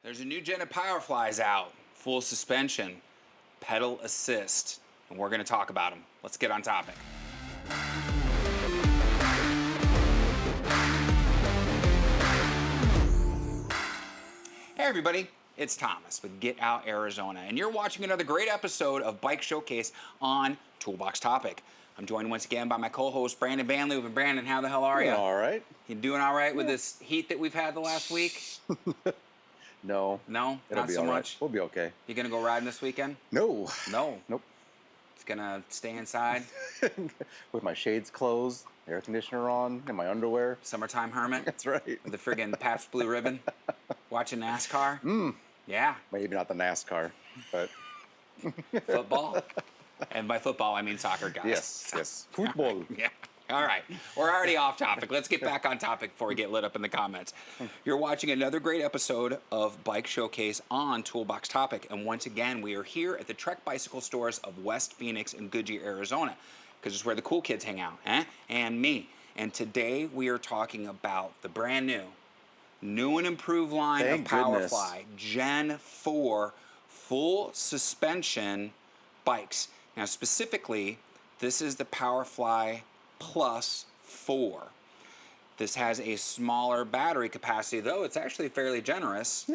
There's a new gen of Powerflies out, full suspension, pedal assist, and we're going to talk about them. Let's get on topic. Hey everybody, it's Thomas with Get Out Arizona, and you're watching another great episode of Bike Showcase on Toolbox Topic. I'm joined once again by my co-host Brandon Banley. Brandon, how the hell are you? All right. You doing all right with this heat that we've had the last week? No. No? It'll Not be so all right. much? We'll be okay. You gonna go riding this weekend? No. No. Nope. It's gonna stay inside? With my shades closed, air conditioner on, and my underwear. Summertime hermit? That's right. With the friggin' Pabst Blue Ribbon? Watching NASCAR? Yeah. Maybe not the NASCAR, but Football? And by football, I mean soccer, guys. yes. Football. Yeah. All right. We're already off topic. Let's get back on topic before we get lit up in the comments. You're watching another great episode of Bike Showcase on Toolbox Topic. And once again, we are here at the Trek Bicycle Stores of West Phoenix and Goodyear, Arizona, because it's where the cool kids hang out, and me. And today we are talking about the brand new and improved line Thank of goodness. Powerfly Gen 4 full suspension bikes. Now, specifically, this is the Powerfly Plus 4. This has a smaller battery capacity, though it's actually fairly generous,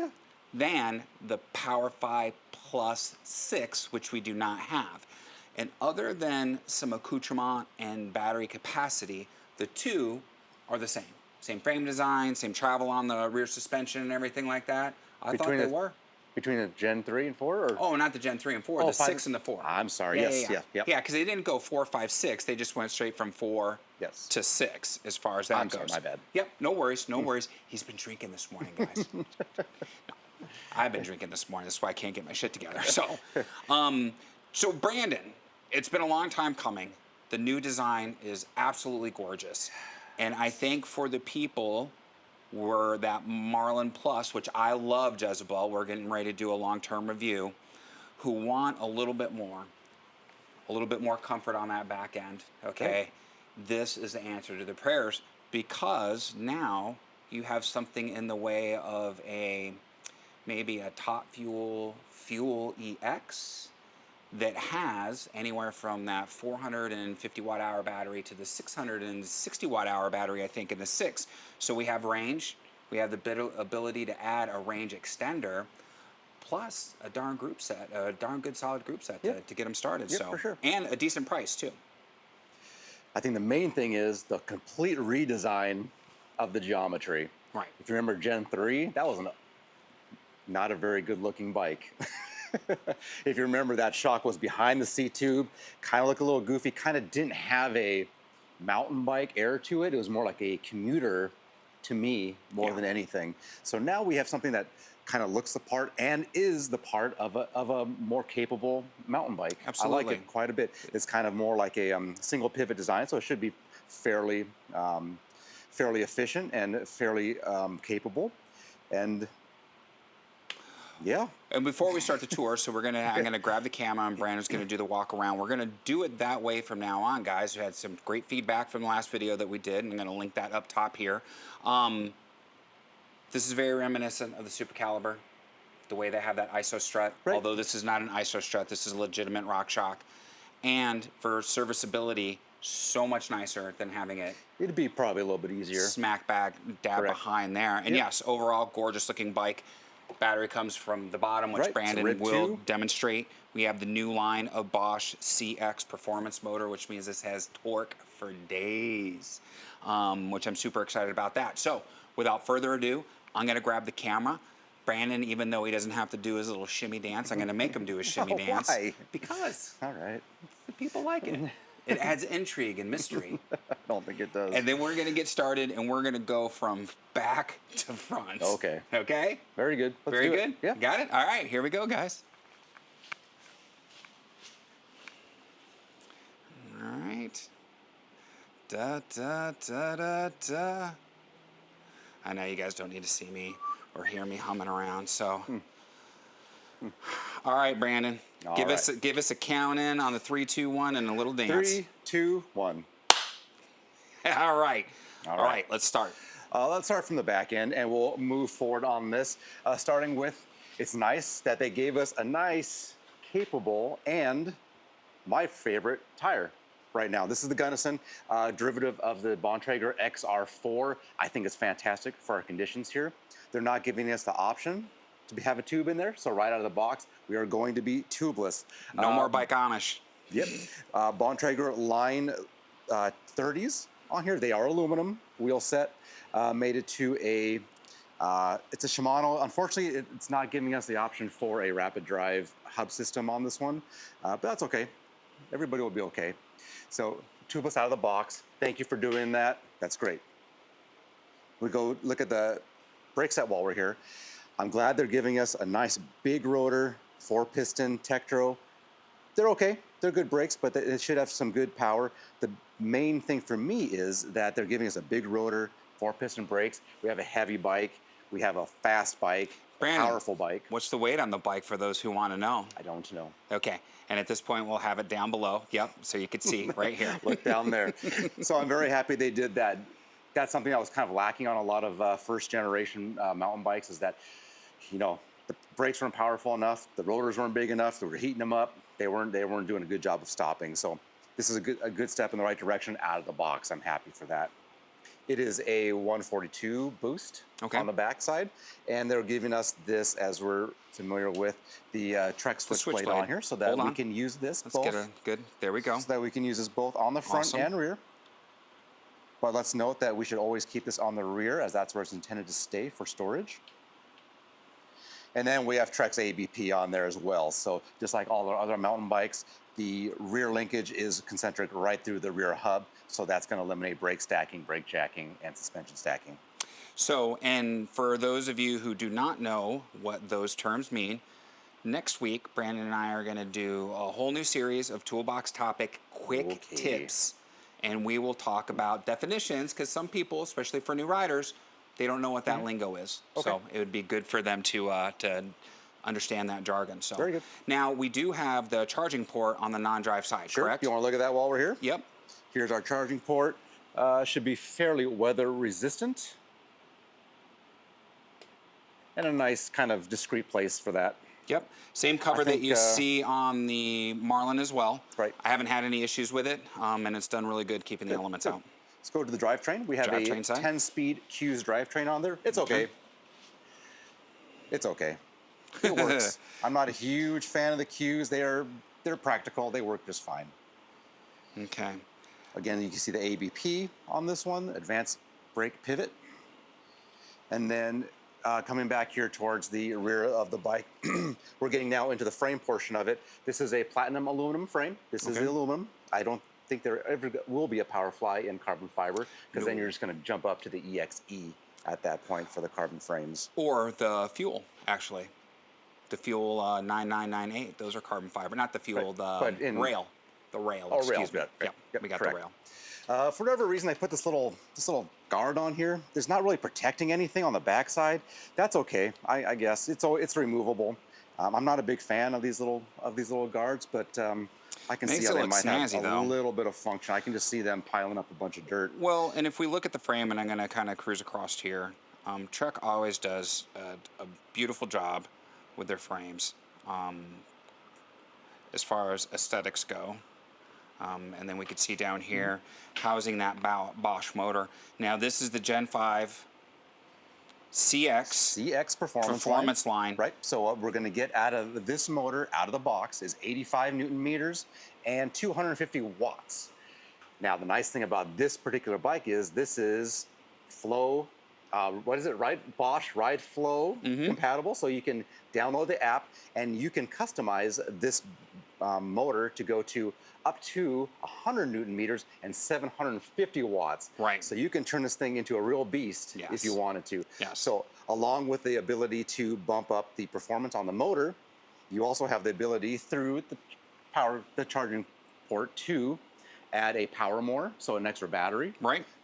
than the Powerfly Plus 6, which we do not have. And other than some accoutrement and battery capacity, the two are the same. Same frame design, same travel on the rear suspension and everything like that. I thought they were. Between the Gen 3 and 4? Or? Oh, not the Gen 3 and 4, the 6 and the 4. I'm sorry, Yeah, because they didn't go 4, 5, 6. They just went straight from 4 to 6 as far as that goes. I'm sorry, my bad. Yep, no worries, no worries. He's been drinking this morning, guys. No, I've been drinking this morning. That's why I can't get my shit together. So Brandon, it's been a long time coming. The new design is absolutely gorgeous. And I think for the people were that Marlin Plus, which I love, Jezebel, we're getting ready to do a long-term review, who want a little bit more comfort on that back end, okay? This is the answer to the prayers, because now you have something in the way of maybe a Top Fuel EX that has anywhere from that 450 watt-hour battery to the 660 watt-hour battery, I think, in the 6. So we have range, we have the ability to add a range extender, plus a darn good solid group set to get them started. For sure. And a decent price too. I think the main thing is the complete redesign of the geometry. Right. If you remember Gen 3, that was not a very good looking bike. If you remember, that shock was behind the seat tube, kind of looked a little goofy, kind of didn't have a mountain bike air to it. It was more like a commuter to me more than anything. So now we have something that kind of looks the part and is the part of a more capable mountain bike. Absolutely. I like it quite a bit. It's kind of more like a single pivot design, so it should be fairly efficient and fairly capable. And yeah. And before we start the tour, so I'm gonna grab the camera and Brandon's gonna do the walk around. We're gonna do it that way from now on, guys. We had some great feedback from the last video that we did, and I'm gonna link that up top here. This is very reminiscent of the Super Caliber, the way they have that ISO strut. Right. Although this is not an ISO strut, this is a legitimate rock shock. And for serviceability, so much nicer than having it. It'd be probably a little bit easier. Smack bag dab behind there. And yes, overall gorgeous looking bike. Battery comes from the bottom, which Brandon will demonstrate. We have the new line of Bosch CX performance motor, which means this has torque for days, which I'm super excited about that. So without further ado, I'm going to grab the camera. Brandon, even though he doesn't have to do his little shimmy dance, I'm going to make him do his shimmy dance. Why? Because all right, the people like it. It adds intrigue and mystery. I don't think it does. And then we're going to get started, and we're going to go from back to front. Okay. Okay? Very good. Let's do it. Good? Yeah. Got it? All right, here we go, guys. All right. Da, da, da, da, da. I know you guys don't need to see me or hear me humming around, so. All right, Brandon. Give us a count in on the 3, 2, 1 and a little dance. 3, 2, 1. All right. All right, let's start. Let's start from the back end and we'll move forward on this. Starting with, it's nice that they gave us a nice, capable, and my favorite tire right now. This is the Gunnison derivative of the Bontrager XR4. I think it's fantastic for our conditions here. They're not giving us the option to have a tube in there, so right out of the box, we are going to be tubeless. No more bike Amish. Yep. Bontrager line 30s on here. They are aluminum wheel set. Made it to a, it's a Shimano. Unfortunately, it's not giving us the option for a rapid drive hub system on this one, but that's okay. Everybody will be okay. So tubeless out of the box. Thank you for doing that. That's great. We go look at the brake set while we're here. I'm glad they're giving us a nice big rotor, 4-piston Tektro. They're okay. They're good brakes, but it should have some good power. The main thing for me is that they're giving us a big rotor, 4-piston brakes. We have a heavy bike. We have a fast bike, Brandon, powerful bike. What's the weight on the bike for those who want to know? I don't know. Okay, and at this point we'll have it down below. Yep, so you can see right here. Look down there. So I'm very happy they did that. That's something that was kind of lacking on a lot of first generation mountain bikes, is that, you know, the brakes weren't powerful enough, the rotors weren't big enough, they were heating them up, they weren't doing a good job of stopping. So this is a good step in the right direction out of the box. I'm happy for that. It is a 142 boost on the backside, and they're giving us this, as we're familiar with, the Trek switchblade on here, so that we can use this Let's get a good, there we go. So that we can use this both on the front and rear. But let's note that we should always keep this on the rear, as that's where it's intended to stay for storage. And then we have Trek's ABP on there as well. So just like all our other mountain bikes, the rear linkage is concentric right through the rear hub. So that's going to eliminate brake stacking, brake jacking, and suspension stacking. So, and for those of you who do not know what those terms mean, next week, Brandon and I are going to do a whole new series of Toolbox Topic quick tips. And we will talk about definitions, because some people, especially for new riders, they don't know what that lingo is. So it would be good for them to understand that jargon. So very good. Now we do have the charging port on the non-drive side, correct? You want to look at that while we're here? Yep. Here's our charging port. Should be fairly weather resistant. And a nice kind of discreet place for that. Yep. Same cover that you see on the Marlin as well. Right. I haven't had any issues with it, and it's done really good keeping the elements out. Let's go to the drivetrain. We have a 10-speed Q's drivetrain on there. It's okay. It's okay. It works. I'm not a huge fan of the Q's. They're practical. They work just fine. Okay. Again, you can see the ABP on this one, advanced brake pivot. And then coming back here towards the rear of the bike, we're getting now into the frame portion of it. This is a platinum aluminum frame. This is the aluminum. I don't think there ever will be a Powerfly in carbon fiber, because then you're just going to jump up to the EXE at that point for the carbon frames. Or the fuel, actually. The fuel 9998, those are carbon fiber. Not the fuel, the rail. The rail, excuse me. Yep, we got the rail. For whatever reason, they put this little guard on here. There's not really protecting anything on the backside. That's okay, I guess. It's removable. I'm not a big fan of these little guards, but I can see how they might have a little bit of function. I can just see them piling up a bunch of dirt. Well, and if we look at the frame, and I'm going to kind of cruise across here, Trek always does a beautiful job with their frames as far as aesthetics go. And then we could see down here housing that Bosch motor. Now this is the Gen 5 CX performance line. Right. So what we're going to get out of this motor, out of the box, is 85 Newton meters and 250 watts. Now the nice thing about this particular bike is this is Flow. What is it? Bosch Ride Flow compatible. So you can download the app and you can customize this motor to go to up to 100 Newton meters and 750 watts. Right. So you can turn this thing into a real beast if you wanted to. Yes. So along with the ability to bump up the performance on the motor, you also have the ability through the charging port to add a power more, so an extra battery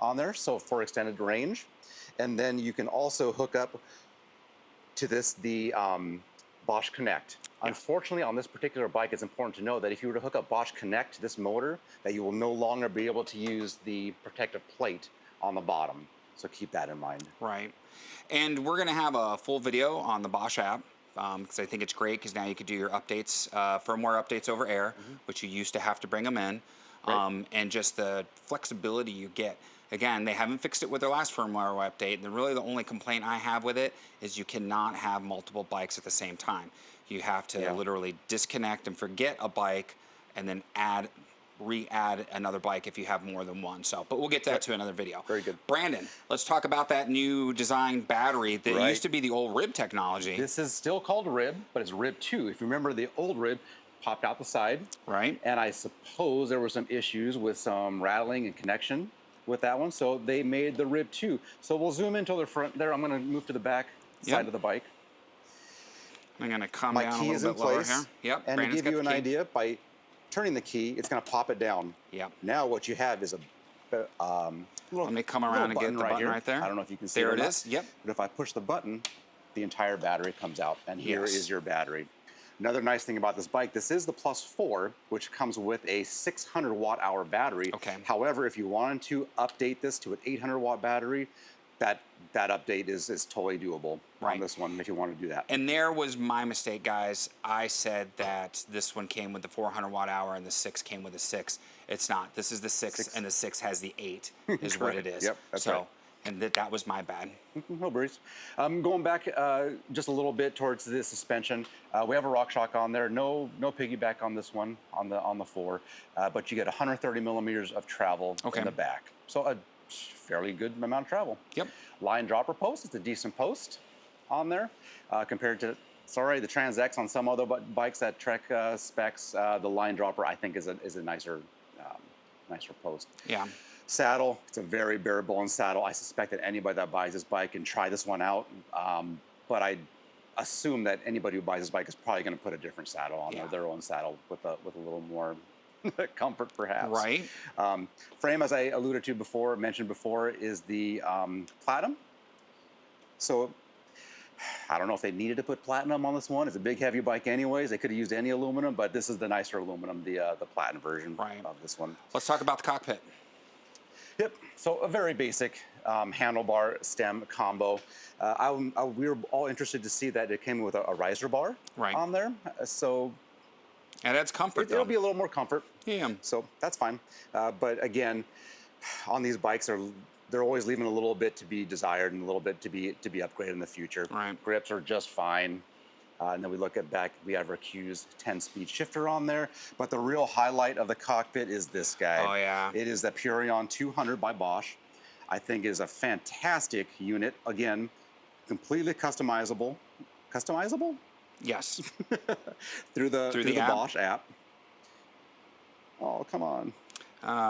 on there, so for extended range. And then you can also hook up to this the Bosch Connect. Unfortunately, on this particular bike, it's important to know that if you were to hook up Bosch Connect to this motor, that you will no longer be able to use the protective plate on the bottom. So keep that in mind. Right. And we're going to have a full video on the Bosch app because I think it's great because now you could do your updates, firmware updates over air, which you used to have to bring them in, and just the flexibility you get. Again, they haven't fixed it with their last firmware update, and really the only complaint I have with it is you cannot have multiple bikes at the same time. You have to literally disconnect and forget a bike and then re-add another bike if you have more than one. So, but we'll get to that to another video. Very good. Brandon, let's talk about that new design battery that used to be the old rib technology. This is still called rib, but it's rib 2. If you remember, the old rib popped out the side. Right. And I suppose there were some issues with some rattling and connection with that one, so they made the rib 2. So we'll zoom into the front there. I'm going to move to the back side of the bike. I'm going to come down a little bit lower here. Yep. And Brandon's to give you an key. idea, by turning the key, it's going to pop it down. Yep. Now what you have is a little, let me come around and get the button right there. I don't know if you can see there it it or is. not. Yep. But if I push the button, the entire battery comes out, and here Yes. is your battery. Another nice thing about this bike, this is the Plus 4, which comes with a 600 watt-hour battery. Okay. However, if you wanted to update this to an 800 watt battery, that update is totally doable on this one if you want to do that. And there was my mistake, guys. I said that this one came with the 400 watt hour and the 6 came with the 6. It's not. This is the 6 and the 6 has the 8 is what it is. Yep, that's right. And that was my bad. No worries. Going back just a little bit towards the suspension, we have a RockShox on there. No piggyback on this one on the 4, but you get 130 millimeters of travel in the back. So a fairly good amount of travel. Yep. Line dropper post, it's a decent post on there compared to, the Trans X on some other bikes that Trek specs. The line dropper I think is a nicer post. Yeah. Saddle, it's a very bare bones saddle. I suspect that anybody that buys this bike can try this one out, but I assume that anybody who buys this bike is probably going to put a different saddle on there, their own saddle with a little more comfort, perhaps. Right. Frame, as I mentioned before, is the platinum. So I don't know if they needed to put platinum on this one. It's a big, heavy bike anyways. They could have used any aluminum, but this is the nicer aluminum, the platinum version of this one. Let's talk about the cockpit. Yep, so a very basic handlebar stem combo. We were all interested to see that it came with a riser bar on there. So and adds comfort, it'll be a little more comfort. Yeah. So that's fine. But again, on these bikes, they're always leaving a little bit to be desired and a little bit to be upgraded in the future. Right. Grips are just fine. And then we look at back, we have our Q's 10-speed shifter on there. But the real highlight of the cockpit is this guy. Oh, yeah. It is the Purion 200 by Bosch. I think is a fantastic unit. Again, completely customizable. Customizable? Yes. through the app? Bosch app. Oh, come on.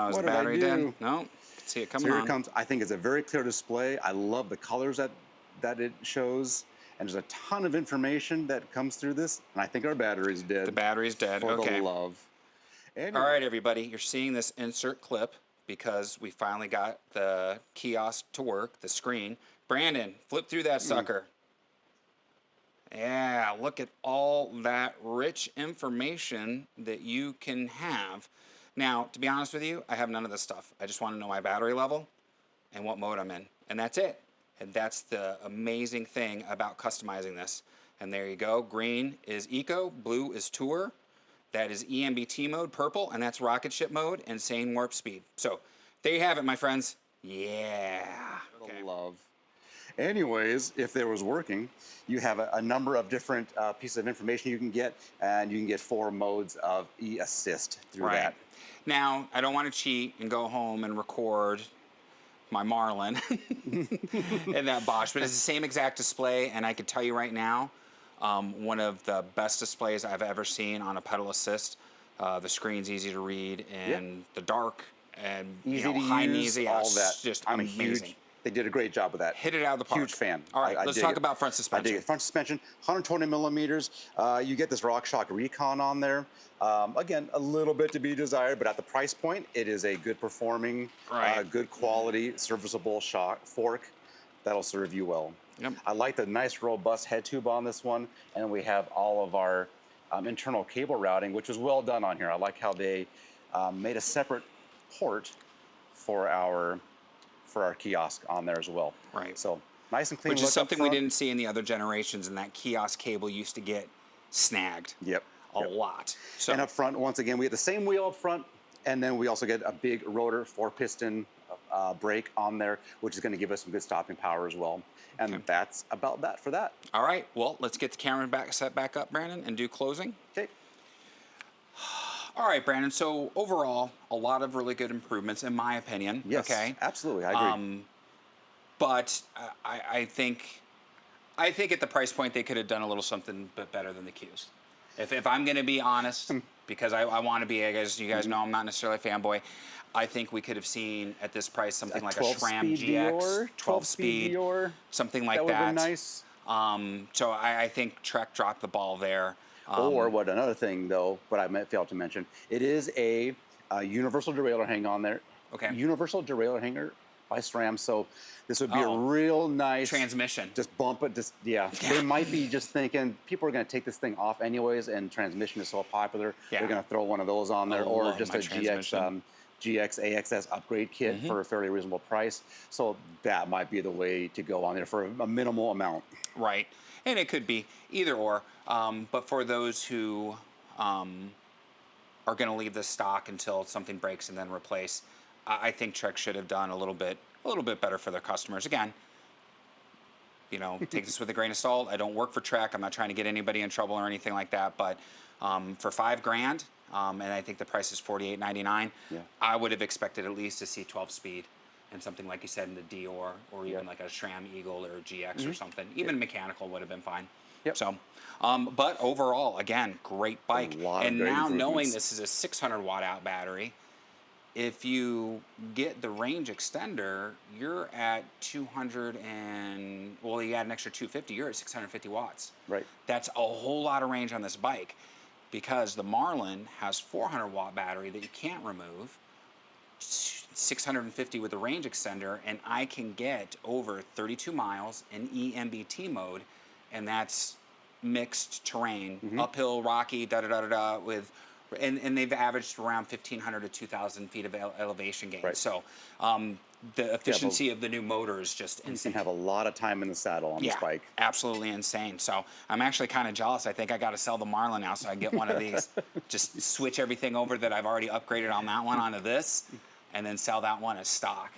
Is the battery dead? No. See it coming So here on. it comes. I think it's a very clear display. I love the colors that it shows. And there's a ton of information that comes through this. And I think our battery's dead. The battery's dead. For Okay. the love. Anyway. All right, everybody. You're seeing this insert clip because we finally got the kiosk to work, the screen. Brandon, flip through that sucker. Yeah, look at all that rich information that you can have. Now, to be honest with you, I have none of this stuff. I just want to know my battery level and what mode I'm in. And that's it. And that's the amazing thing about customizing this. And there you go. Green is Eco, blue is Tour. That is EMBT mode, purple, and that's rocket ship mode and sane warp speed. So there you have it, my friends. Yeah. Okay. Love. Anyways, if there was working, you have a number of different pieces of information you can get, and you can get 4 modes of e-assist through that. Now, I don't want to cheat and go home and record my Marlin in that Bosch, but it's the same exact display, and I can tell you right now, one of the best displays I've ever seen on a pedal assist. The screen's easy to read in the dark, and easy to high and use, easy. all that. Just I'm amazing. huge. They did a great job with that. Hit it out of the park. Huge fan. All right, let's talk about front I suspension. dig it. Front suspension, 120 millimeters. You get this RockShox Recon on there. Again, a little bit to be desired, but at the price point, it is a good performing, good quality, serviceable fork that'll serve you well. Yep. I like the nice robust head tube on this one, and we have all of our internal cable routing, which was well done on here. I like how they made a separate port for our for our kiosk on there as well. Right. So nice and clean. Which is look up something we front. didn't see in the other generations, and that kiosk cable used to get snagged Yep. a lot. So And up front, once again, we get the same wheel up front, and then we also get a big rotor 4-piston brake on there, which is going to give us some good stopping power as well. And that's about that for that. all right, well, let's get the camera set back up, Brandon, and do closing. Okay. All right, Brandon. So overall, a lot of really good improvements, in my opinion. Yes, Okay. absolutely. I agree. But I think at the price point they could have done a little something bit better than the Qs. If I'm going to be honest, because I want to be, as you guys know, I'm not necessarily a fanboy. I think we could have seen at this price something like a SRAM GX, 12-speed, something like that. Would that. have been nice. So I think Trek dropped the ball there. Or what another thing though, but I failed to mention, it is a universal derailleur hanger on there. Okay. Universal derailleur hanger by SRAM. So this would be a real nice transmission. Just bump it. Just They might be just thinking people are going to take this thing off anyways, and transmission is so popular. Yeah. They're going to throw one of those on there, I or love just my a GX AXS upgrade kit for a fairly reasonable price. So that might be the way to go on there for a minimal amount. Right. And it could be either or. But for those who are going to leave this stock until something breaks and then replace, I think Trek should have done a little bit better for their customers. Again, you know, take this with a grain of salt. I don't work for Trek. I'm not trying to get anybody in trouble or anything like that. But for $5,000, and I think the price is $48.99, I would have expected at least to see 12-speed. And something like you said in the D or even like a SRAM Eagle or a GX or something. Even mechanical would have been fine. Yep. So, but overall, again, great bike. And now knowing this is a 600 watt out battery, if you get the range extender, you're at 200 and, well, you add an extra 250, you're at 650 watts. Right. That's a whole lot of range on this bike because the Marlin has 400 watt battery that you can't remove. 650 with the range extender, and I can get over 32 miles in EMBT mode, and that's mixed terrain, uphill, rocky, with, and they've averaged around 1,500 to 2,000 feet of elevation gain. Right. So the efficiency of the new motor is just insane. You can have a lot of time in the saddle on this bike. Absolutely insane. So I'm actually kind of jealous. I think I got to sell the Marlin now so I can get one of these. Just switch everything over that I've already upgraded on that one onto this, and then sell that one as stock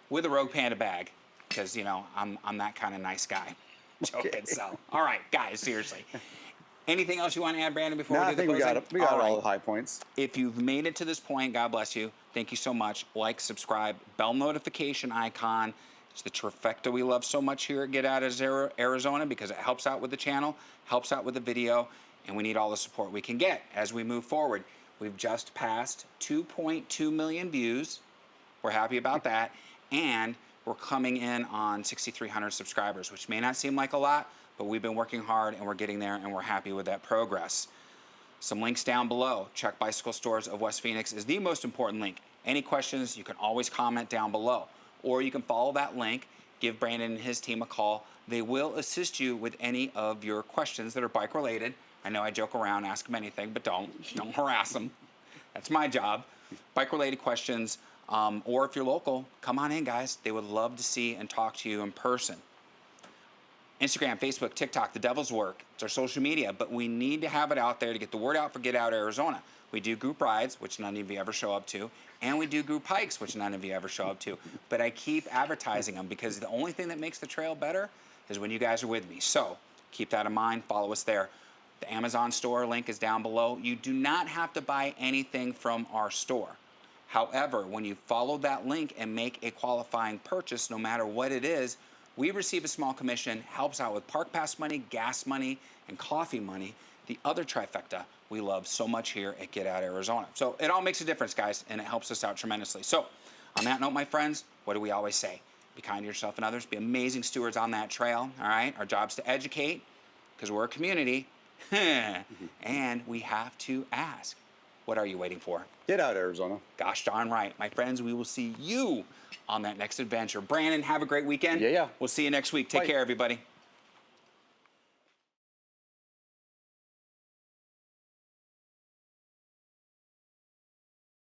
with a Rogue Panda bag, because you know I'm that kind of nice guy. Joking. So all right, guys, seriously. Anything else you want to add, Brandon, before we do the closing? I think we got all the high points. If you've made it to this point, God bless you. Thank you so much. Like, subscribe, bell notification icon. It's the trifecta we love so much here at Get Out of Arizona because it helps out with the channel, helps out with the video, and we need all the support we can get as we move forward. We've just passed 2.2 million views. We're happy about that. And we're coming in on 6,300 subscribers, which may not seem like a lot, but we've been working hard and we're getting there and we're happy with that progress. Some links down below. Trek Bicycle Stores of West Phoenix is the most important link. Any questions, you can always comment down below. Or you can follow that link, give Brandon and his team a call. They will assist you with any of your questions that are bike related. I know I joke around, ask them anything, but don't harass them. That's my job. Bike related questions, or if you're local, come on in, guys. They would love to see and talk to you in person. Instagram, Facebook, TikTok, the devil's work. It's our social media, but we need to have it out there to get the word out for Get Out Arizona. We do group rides, which none of you ever show up to, and we do group hikes, which none of you ever show up to. But I keep advertising them because the only thing that makes the trail better is when you guys are with me. So keep that in mind. Follow us there. The Amazon store link is down below. You do not have to buy anything from our store. However, when you follow that link and make a qualifying purchase, no matter what it is, we receive a small commission, helps out with park pass money, gas money, and coffee money. The other trifecta we love so much here at Get Out Arizona. So it all makes a difference, guys, and it helps us out tremendously. So on that note, my friends, what do we always say? Be kind to yourself and others. Be amazing stewards on that trail, all right? Our job's to educate, because we're a community. And we have to ask, what are you waiting for? Get Out Arizona. Gosh darn right. My friends, we will see you on that next adventure. Brandon, have a great weekend. Yeah. We'll see you next week. Take Bye. care, everybody.